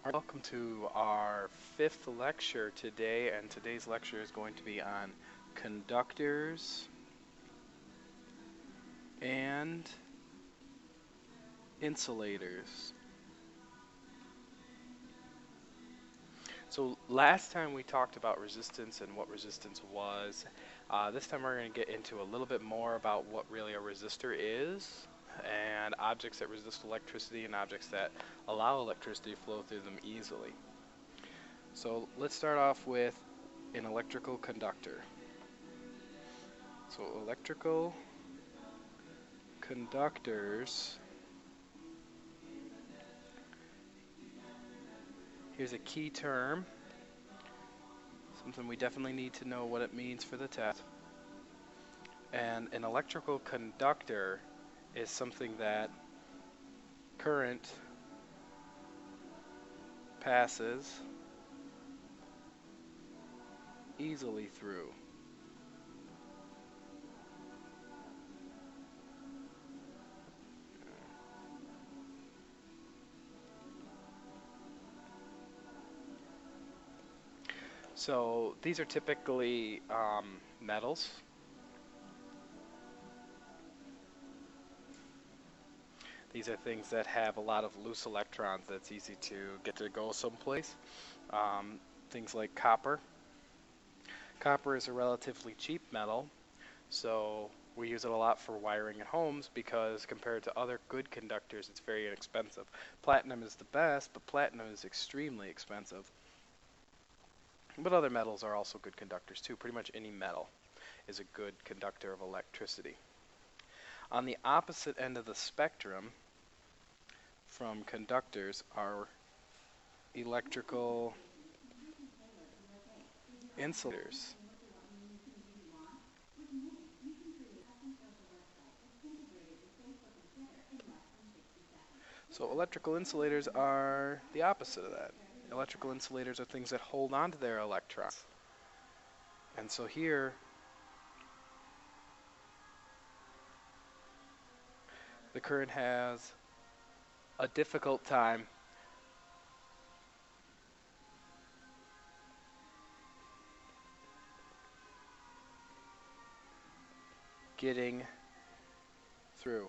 Welcome to our fifth lecture today, and today's lecture is going to be on conductors and insulators. So last time we talked about resistance and what resistance was. This time we're going to get into a little bit more about what really a resistor is, and objects that resist electricity and objects that allow electricity to flow through them easily. So let's start off with an electrical conductor. So electrical conductors, here's a key term, something we definitely need to know what it means for the test. And an electrical conductor is something that current passes easily through. So these are typically metals. These are things that have a lot of loose electrons that's easy to get to go someplace. Things like copper. Copper is a relatively cheap metal, so we use it a lot for wiring in homes because compared to other good conductors, it's very inexpensive. Platinum is the best, but platinum is extremely expensive. But other metals are also good conductors too. Pretty much any metal is a good conductor of electricity. On the opposite end of the spectrum from conductors are electrical insulators. So electrical insulators are the opposite of that. Electrical insulators are things that hold on to their electrons. And so here, the current has a difficult time getting through.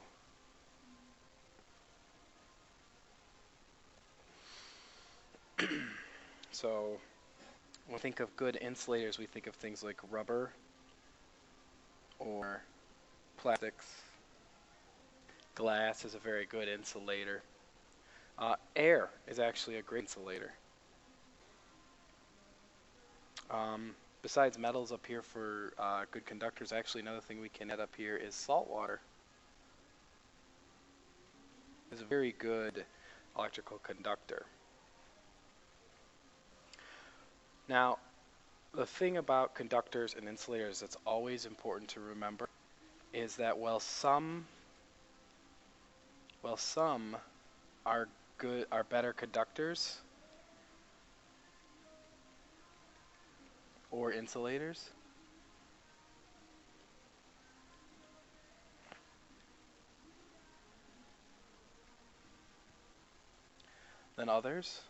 So when we think of good insulators, we think of things like rubber or plastics. Glass is a very good insulator. Air is actually a great insulator. Besides metals up here for good conductors, actually another thing we can add up here is salt water. It's a very good electrical conductor. Now, the thing about conductors and insulators that's always important to remember is that while some are better conductors or insulators, than others,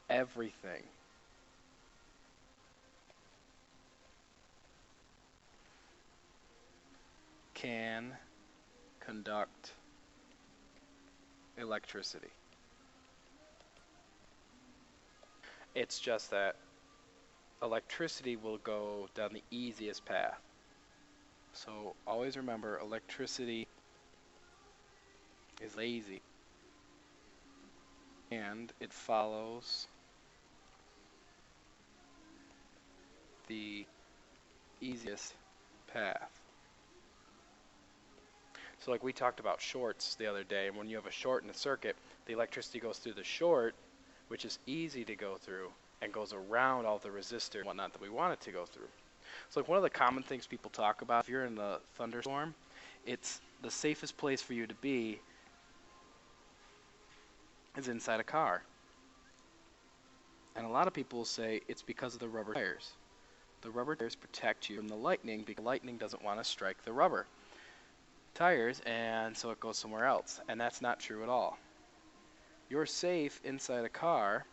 everything can conduct electricity. It's just that electricity will go down the easiest path. So always remember, electricity is lazy and it follows the easiest path. So like we talked about shorts the other day, and when you have a short in a circuit, the electricity goes through the short, which is easy to go through, and goes around all the resistors and whatnot that we want it to go through. So like one of the common things people talk about, if you're in a thunderstorm, it's the safest place for you to be is inside a car. And a lot of people will say it's because of the rubber tires. The rubber tires protect you from the lightning because lightning doesn't want to strike the rubber. tires, and so it goes somewhere else. And that's not true at all. You're safe inside a car,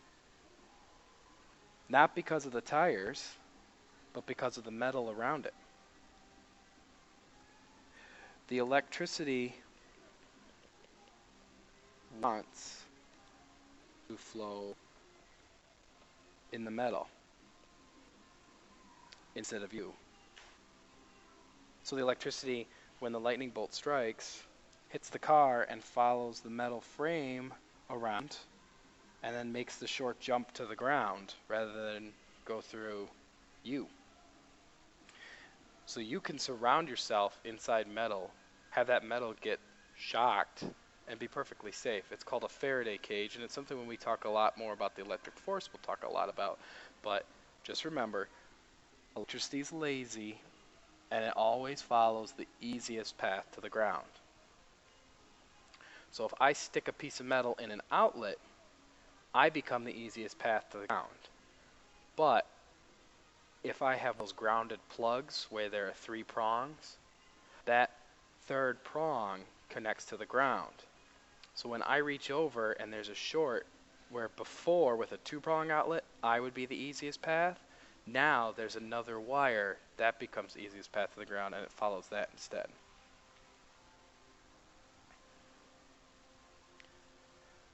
not because of the tires, but because of the metal around it. The electricity wants to flow in the metal instead of you. So the electricity, when the lightning bolt strikes, hits the car and follows the metal frame around and then makes the short jump to the ground rather than go through you. So you can surround yourself inside metal, have that metal get shocked, and be perfectly safe. It's called a Faraday cage, and it's something when we talk a lot more about the electric force, we'll talk a lot about. But just remember, electricity is lazy, and it always follows the easiest path to the ground. So if I stick a piece of metal in an outlet, I become the easiest path to the ground. But if I have those grounded plugs where there are 3 prongs, that third prong connects to the ground. So when I reach over and there's a short, where before with a 2-prong outlet, I would be the easiest path, now there's another wire, that becomes the easiest path to the ground, and it follows that instead.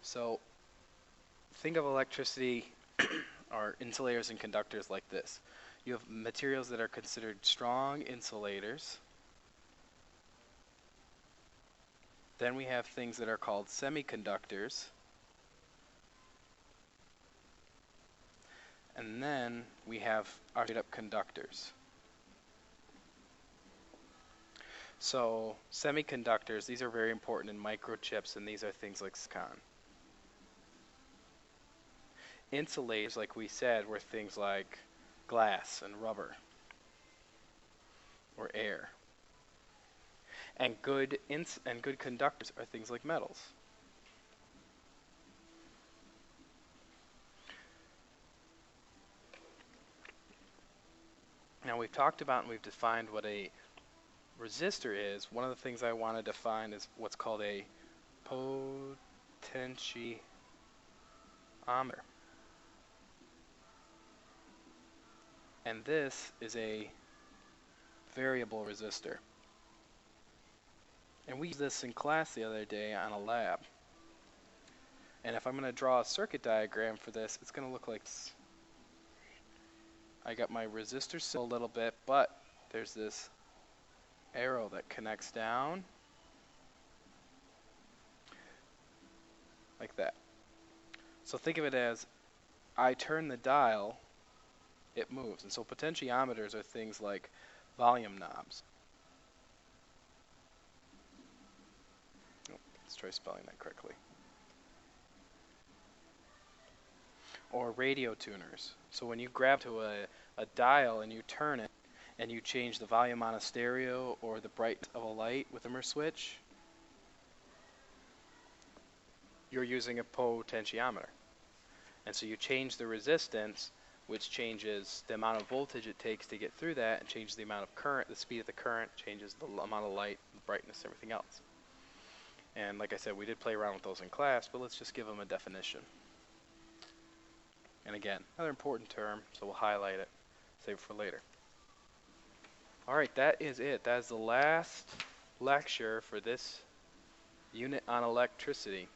So think of electricity or insulators and conductors like this. You have materials that are considered strong insulators. Then we have things that are called semi-conductors. And then we have our straight-up conductors. So semiconductors, these are very important in microchips, and these are things like silicon. Insulators, like we said, were things like glass and rubber or air. And good conductors are things like metals. Now we've talked about and we've defined what a resistor is. One of the things I want to define is what's called a potentiometer. And this is a variable resistor. And we used this in class the other day on a lab. And if I'm going to draw a circuit diagram for this, it's going to look like this. I got my resistor still a little bit, but there's this arrow that connects down like that. So think of it as I turn the dial, it moves. And so potentiometers are things like volume knobs. Let's try spelling that correctly. Or radio tuners. So when you grab to a dial and you turn it and you change the volume on a stereo or the brightness of a light with a dimmer switch, you're using a potentiometer. And so you change the resistance, which changes the amount of voltage it takes to get through that, and changes the amount of current, the speed of the current, changes the amount of light, the brightness, everything else. And like I said, we did play around with those in class, but let's just give them a definition. And again, another important term, so we'll highlight it, save it for later. Alright, that is it. That is the last lecture for this unit on electricity.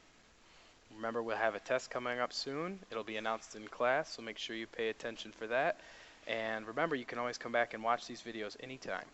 Remember, we'll have a test coming up soon. It'll be announced in class, so make sure you pay attention for that. And remember, you can always come back and watch these videos anytime.